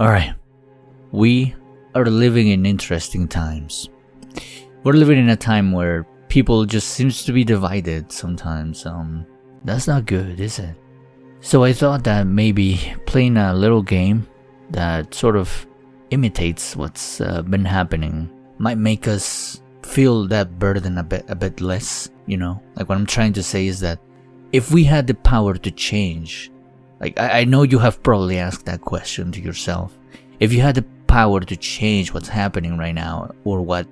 Alright, we are living in interesting times. We're living in a time where people just seems to be divided sometimes. That's not good, is it? So I thought that maybe playing a little game that sort of imitates what's been happening might make us feel that burden a bit less, you know? Like what I'm trying to say is that if we had the power to change, like I know you have probably asked that question to yourself. If you had the power to change what's happening right now, or what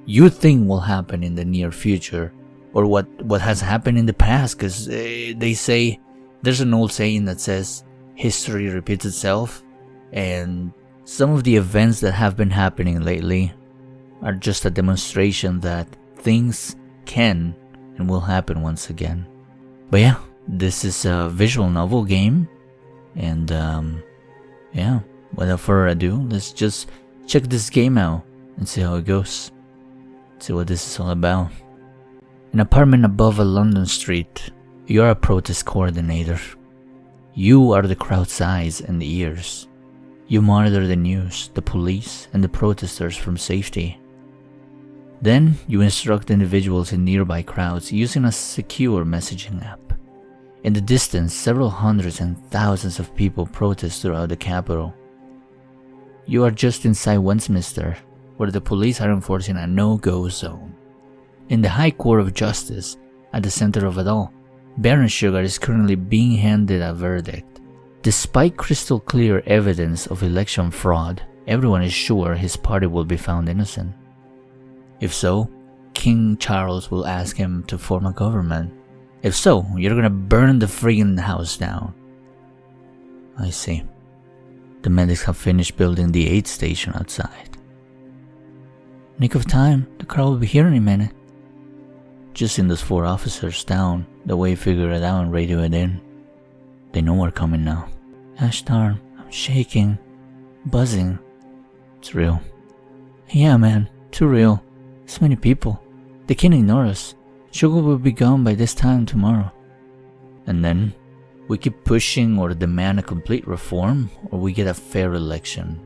you think will happen in the near future, or what has happened in the past, because they say, there's an old saying that says, history repeats itself, and some of the events that have been happening lately are just a demonstration that things can and will happen once again. But yeah, this is a visual novel game, and yeah, without further ado, let's just check this game out and see how it goes. See what this is all about. An apartment above a London street. You are a protest coordinator. You are the crowd's eyes and ears. You monitor the news, the police, and the protesters from safety. Then you instruct individuals in nearby crowds using a secure messaging app. In the distance, several hundreds and thousands of people protest throughout the capital. You are just inside Westminster, where the police are enforcing a no-go zone. In the High Court of Justice, at the center of it all, Baron Sugar is currently being handed a verdict. Despite crystal clear evidence of election fraud, everyone is sure his party will be found innocent. If so, King Charles will ask him to form a government. If so, you're gonna burn the friggin' house down. I see. The medics have finished building the aid station outside. Nick of time, the crowd will be here in a minute. Just send those 4 officers down, the way figure it out and radio it in. They know we're coming now. Gosh darn, I'm shaking, buzzing. It's real. Yeah man, too real. So many people. They can't ignore us. Sugar will be gone by this time tomorrow. And then, we keep pushing or demand a complete reform, or we get a fair election.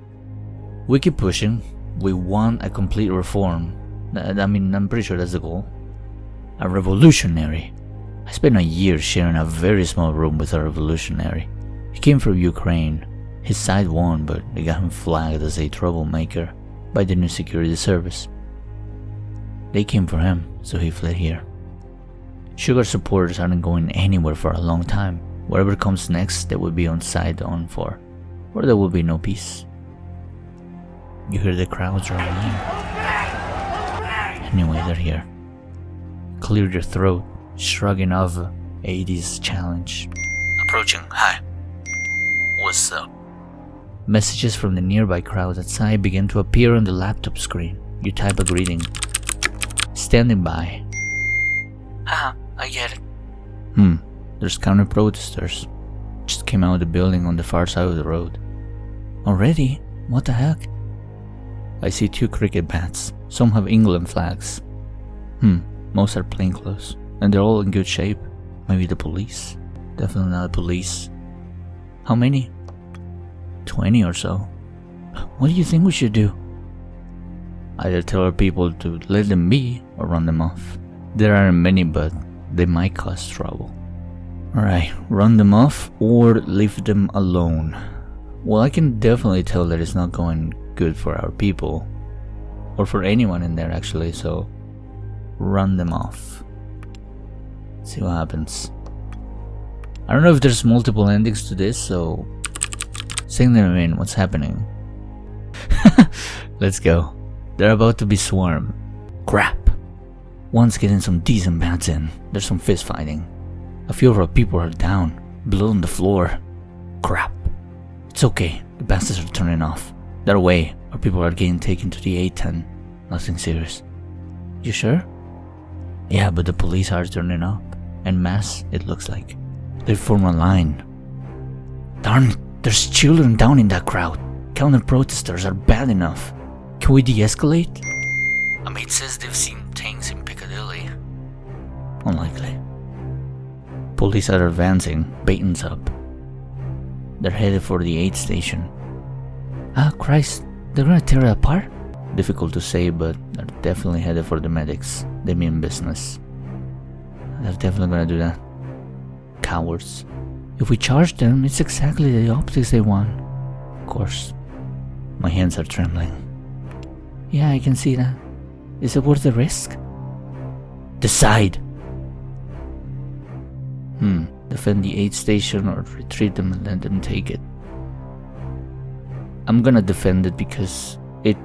We keep pushing. We want a complete reform. I'm pretty sure that's the goal. A revolutionary. I spent a year sharing a very small room with a revolutionary. He came from Ukraine. His side won, but they got him flagged as a troublemaker by the new security service. They came for him, so he fled here. Sugar supporters aren't going anywhere for a long time. Whatever comes next, they will be on side on for, or there will be no peace. You hear the crowds rolling in. Anyway, they're here. Clear your throat, shrugging off 80s challenge. Approaching, hi. What's up? Messages from the nearby crowd outside begin to appear on the laptop screen. You type a greeting. Standing by. Haha, I get it. There's counter-protesters. Just came out of the building on the far side of the road. Already? What the heck? I see 2 cricket bats. Some have England flags. Most are plainclothes, and they're all in good shape. Maybe the police. Definitely not the police. How many? 20 or so. What do you think we should do? Either tell our people to let them be or run them off. There aren't many, but they might cause trouble. Alright, run them off or leave them alone. Well, I can definitely tell that it's not going good for our people. Or for anyone in there actually, so run them off. See what happens. I don't know if there's multiple endings to this, so sing them in. What's happening? Let's go. They're about to be swarmed. Crap. One's getting some decent bats in. There's some fist fighting. A few of our people are down, blood on the floor. Crap. It's okay. The bastards are turning off. They're away. Our people are getting taken to the A10. Nothing serious. You sure? Yeah, but the police are turning up. En masse, it looks like. They form a line. Darn it, there's children down in that crowd. Counter-protesters are bad enough. Can we de-escalate? A mate says they've seen tanks in Piccadilly. Unlikely. Police are advancing, Baton's up. They're headed for the aid station. Ah, Christ, they're gonna tear it apart? Difficult to say, but they're definitely headed for the medics. They mean business. They're definitely gonna do that. Cowards. If we charge them, it's exactly the optics they want. Of course. My hands are trembling. Yeah, I can see that. Is it worth the risk? Decide! Defend the aid station or retreat them and let them take it. I'm gonna defend it because it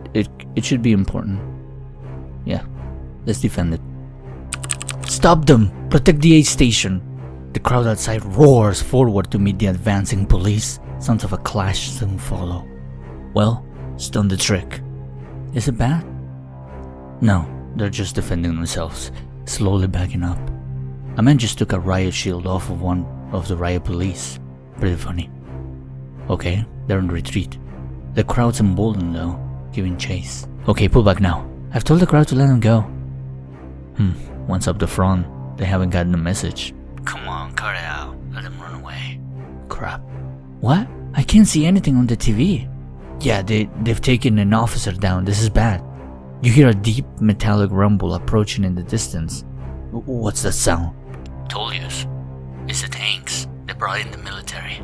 should be important. Yeah, let's defend it. Stop them! Protect the aid station! The crowd outside roars forward to meet the advancing police. Sounds of a clash soon follow. Well, it's done the trick. Is it bad? No, they're just defending themselves, slowly backing up. A man just took a riot shield off of one of the riot police. Pretty funny. Okay, they're in retreat. The crowd's emboldened though, giving chase. Okay, pull back now. I've told the crowd to let them go. Once up the front, they haven't gotten the message. Come on, cut it out. Let them run away. Crap. What? I can't see anything on the TV. Yeah, they've taken an officer down. This is bad. You hear a deep metallic rumble approaching in the distance. What's that sound? Told you. It's the tanks. They brought in the military.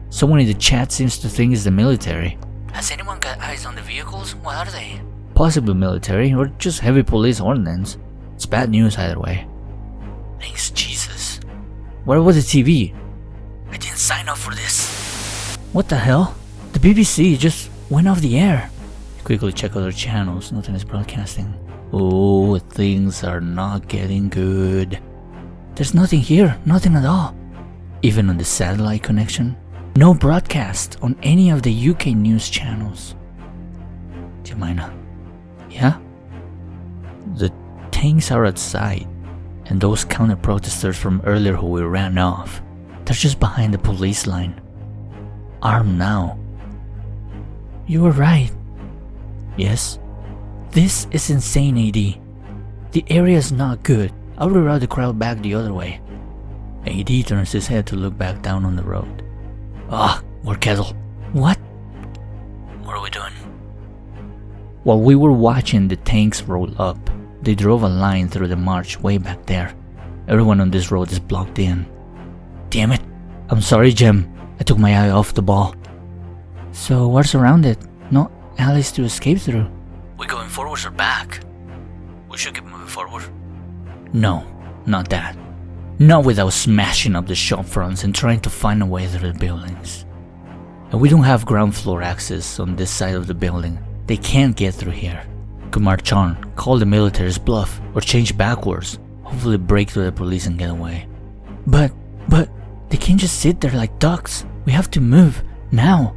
Someone in the chat seems to think it's the military. Has anyone got eyes on the vehicles? What are they? Possibly military or just heavy police ordnance. It's bad news either way. Thanks, Jesus. Where was the TV? I didn't sign up for this. What the hell? The BBC just went off the air. Quickly check other channels. Nothing is broadcasting. Oh, things are not getting good. There's nothing here. Nothing at all. Even on the satellite connection. No broadcast on any of the UK news channels. Jemina. Yeah? The tanks are outside. And those counter-protesters from earlier who we ran off, they're just behind the police line. Armed now. You were right. Yes? This is insane, AD. The area is not good. I'll reroute the crowd back the other way. AD turns his head to look back down on the road. More kettle. What? What are we doing? While we were watching the tanks roll up, they drove a line through the march way back there. Everyone on this road is blocked in. Damn it. I'm sorry, Jem. I took my eye off the ball. So what's around it? No alleys to escape through. We going forwards or back? We should keep moving forward. No, not that. Not without smashing up the shop fronts and trying to find a way through the buildings. And we don't have ground floor access on this side of the building. They can't get through here. Could march on, call the military's bluff, or change backwards. Hopefully break through the police and get away. But, they can't just sit there like ducks. We have to move, now.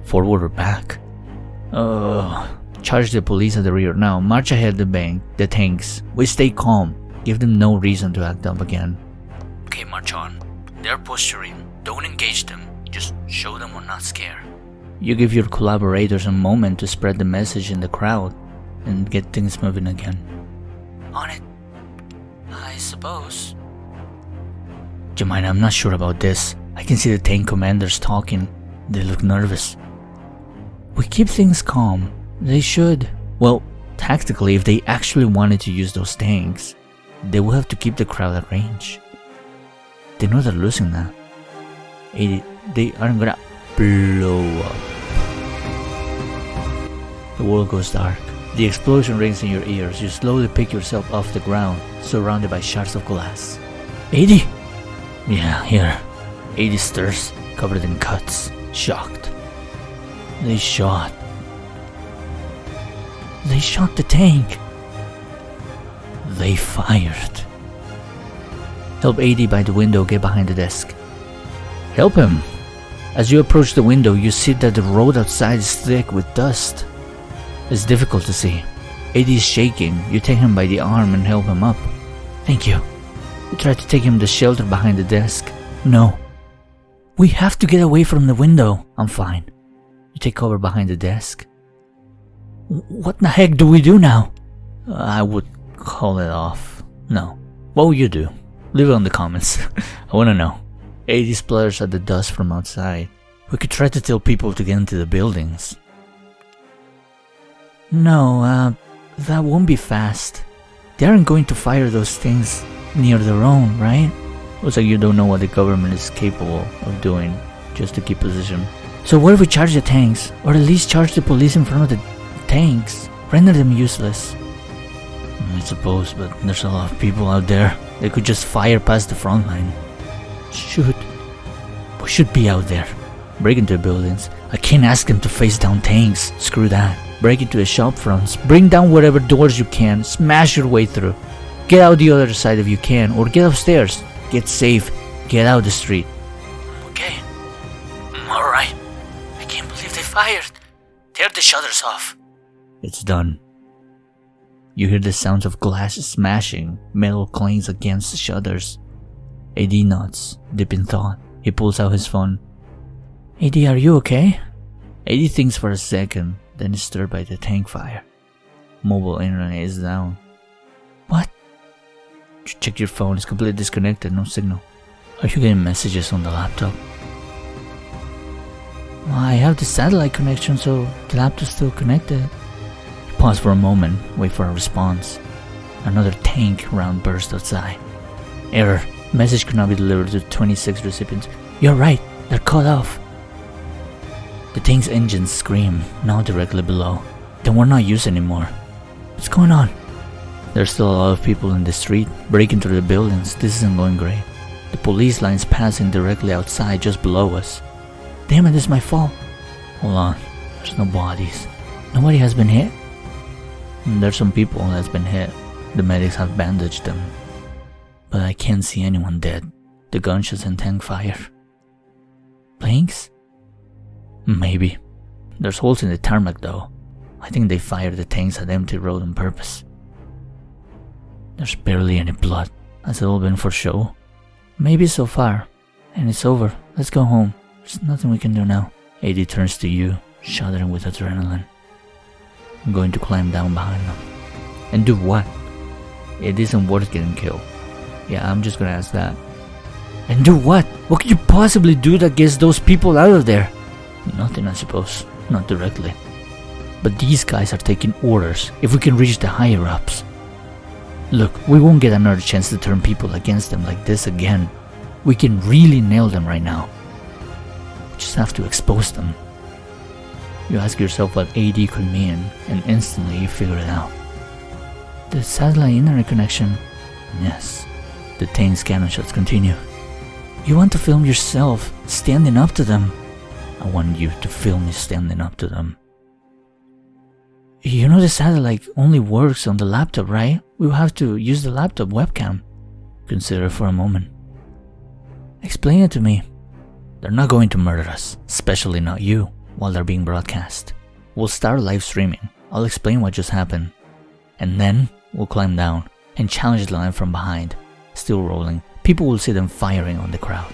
Forward or back? Charge the police at the rear now. March ahead the tanks. We stay calm. Give them no reason to act up again. Okay, march on. They're posturing. Don't engage them. Just show them we're not scared. You give your collaborators a moment to spread the message in the crowd and get things moving again. On it. I suppose. Jemina, I'm not sure about this. I can see the tank commanders talking. They look nervous. We keep things calm. They should. Well, tactically, if they actually wanted to use those tanks, they will have to keep the crowd at range. They know they're losing that. They aren't gonna blow up. The world goes dark. The explosion rings in your ears. You slowly pick yourself off the ground, surrounded by shards of glass. 80? Yeah, here. 80 stirs, covered in cuts, shocked. They shot the tank. They fired. Help 80 by the window get behind the desk. Help him. As you approach the window, you see that the road outside is thick with dust. It's difficult to see. 80 is shaking. You take him by the arm and help him up. Thank you. You try to take him to shelter behind the desk. No. We have to get away from the window. I'm fine. You take cover behind the desk. What the heck do we do now? I would call it off. No. What will you do? Leave it in the comments. I wanna know. 80 splatters at the dust from outside. We could try to tell people to get into the buildings. No, that won't be fast. They aren't going to fire those things near their own, right? Looks like you don't know what the government is capable of doing just to keep position. So what if we charge the tanks? Or at least charge the police in front of the tanks? Render them useless. I suppose, but there's a lot of people out there. They could just fire past the front line. Shoot. We should be out there. Break into the buildings. I can't ask them to face down tanks. Screw that. Break into the shop fronts. Bring down whatever doors you can. Smash your way through. Get out the other side if you can. Or get upstairs. Get safe. Get out the street. Okay. Alright. I can't believe they fired. Tear the shutters off. It's done. You hear the sounds of glass smashing, metal clangs against the shutters. AD nods, deep in thought. He pulls out his phone. AD, are you okay? AD thinks for a second, then is stirred by the tank fire. Mobile internet is down. What? Check your phone, it's completely disconnected, no signal. Are you getting messages on the laptop? Well, I have the satellite connection, so the laptop's still connected. Pause for a moment, wait for a response. Another tank round burst outside. Error. Message could not be delivered to 26 recipients. You're right, they're cut off. The tank's engines scream, now directly below. Then we're not used anymore. What's going on? There's still a lot of people in the street, breaking through the buildings. This isn't going great. The police line's passing directly outside, just below us. Damn it, this is my fault. Hold on, there's no bodies. Nobody has been hit? There's some people that's been hit. The medics have bandaged them. But I can't see anyone dead. The gunshots and tank fire. Planks? Maybe. There's holes in the tarmac though. I think they fired the tanks at empty road on purpose. There's barely any blood. Has it all been for show? Maybe so far. And it's over. Let's go home. There's nothing we can do now. AD turns to you, shuddering with adrenaline. I'm going to climb down behind them. And do what? It isn't worth getting killed. Yeah, I'm just gonna ask that. And do what? What could you possibly do that gets those people out of there? Nothing, I suppose. Not directly. But these guys are taking orders if we can reach the higher-ups. Look, we won't get another chance to turn people against them like this again. We can really nail them right now. We just have to expose them. You ask yourself what AD could mean, and instantly you figure it out. The satellite internet connection. Yes. The tank's cannon shots continue. You want to film yourself standing up to them. I want you to film me standing up to them. You know the satellite only works on the laptop, right? We will have to use the laptop webcam. Consider it for a moment. Explain it to me. They're not going to murder us, especially not you, while they're being broadcast. We'll start live streaming. I'll explain what just happened. And then we'll climb down and challenge the line from behind. Still rolling. People will see them firing on the crowd.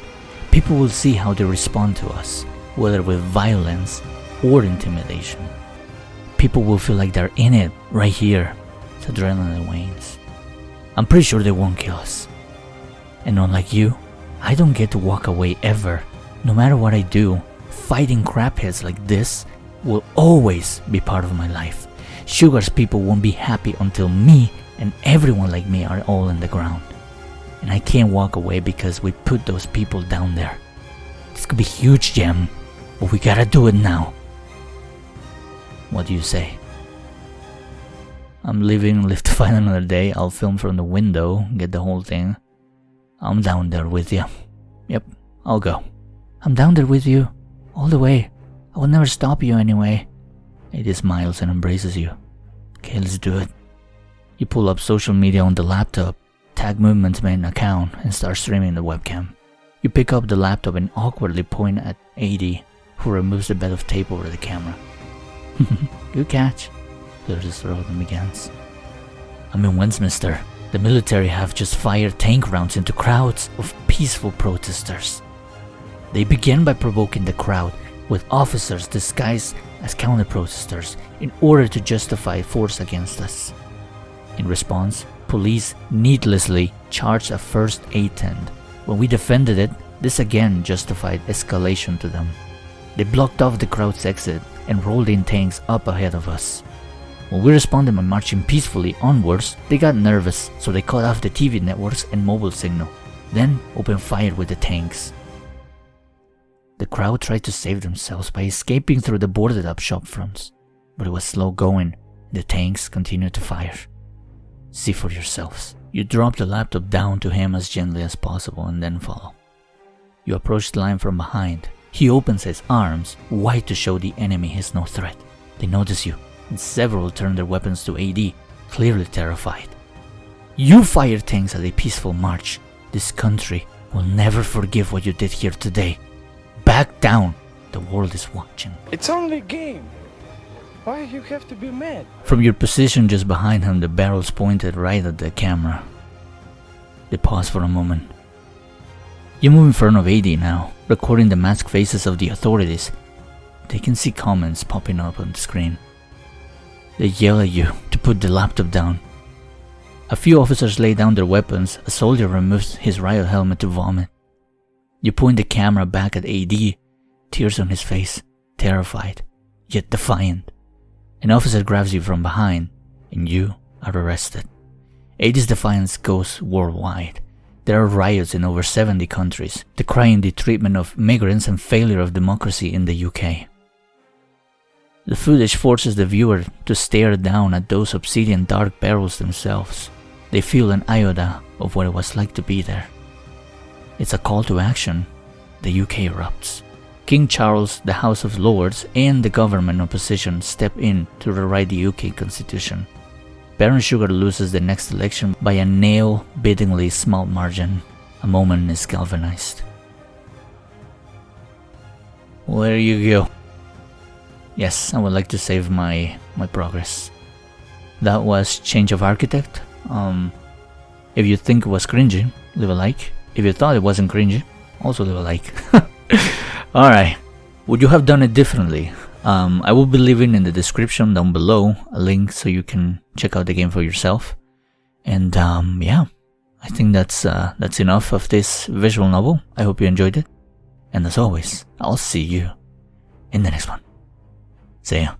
People will see how they respond to us, whether with violence or intimidation. People will feel like they're in it right here. As adrenaline wanes. I'm pretty sure they won't kill us. And unlike you, I don't get to walk away ever. No matter what I do, fighting crapheads like this will always be part of my life. Sugar's people won't be happy until me and everyone like me are all in the ground. And I can't walk away because we put those people down there. This could be huge, Jem, but we gotta do it now. What do you say? I'm leaving, live to fight another day. I'll film from the window, get the whole thing. I'm down there with you. Yep, I'll go. I'm down there with you, all the way. I will never stop you anyway. AD smiles and embraces you. Okay, let's do it. You pull up social media on the laptop, tag Movement's main account, and start streaming the webcam. You pick up the laptop and awkwardly point at AD, who removes the bed of tape over the camera. Good catch. Clears his throat and begins. I'm in Westminster. The military have just fired tank rounds into crowds of peaceful protesters. They began by provoking the crowd with officers disguised as counter-protesters in order to justify force against us. In response, police needlessly charged a first aid tent. When we defended it, this again justified escalation to them. They blocked off the crowd's exit and rolled in tanks up ahead of us. When we responded by marching peacefully onwards, they got nervous, so they cut off the TV networks and mobile signal, then opened fire with the tanks. The crowd tried to save themselves by escaping through the boarded up shop fronts, but it was slow going. The tanks continued to fire. See for yourselves. You drop the laptop down to him as gently as possible and then follow. You approach the line from behind. He opens his arms wide to show the enemy he's no threat. They notice you, and several turn their weapons to AD, clearly terrified. You fire tanks at a peaceful march. This country will never forgive what you did here today. Back down. The world is watching. It's only a game. Why you have to be mad? From your position just behind him, the barrels pointed right at the camera. They pause for a moment. You move in front of AD now, recording the masked faces of the authorities. They can see comments popping up on the screen. They yell at you to put the laptop down. A few officers lay down their weapons. A soldier removes his riot helmet to vomit. You point the camera back at AD, tears on his face, terrified, yet defiant. An officer grabs you from behind, and you are arrested. AD's defiance goes worldwide. There are riots in over 70 countries, decrying the treatment of migrants and failure of democracy in the UK. The footage forces the viewer to stare down at those obsidian dark barrels themselves. They feel an iota of what it was like to be there. It's a call to action. The UK erupts. King Charles, the House of Lords, and the government opposition step in to rewrite the UK constitution. Baron Sugar loses the next election by a nail-bitingly small margin. A moment is galvanized. Well, there you go. Yes, I would like to save my progress. That was Change of Architect. If you think it was cringy, leave a like. If you thought it wasn't cringy, also leave a like. Alright, would you have done it differently? I will be leaving in the description down below a link so you can check out the game for yourself. And yeah, I think that's enough of this visual novel. I hope you enjoyed it. And as always, I'll see you in the next one. See ya.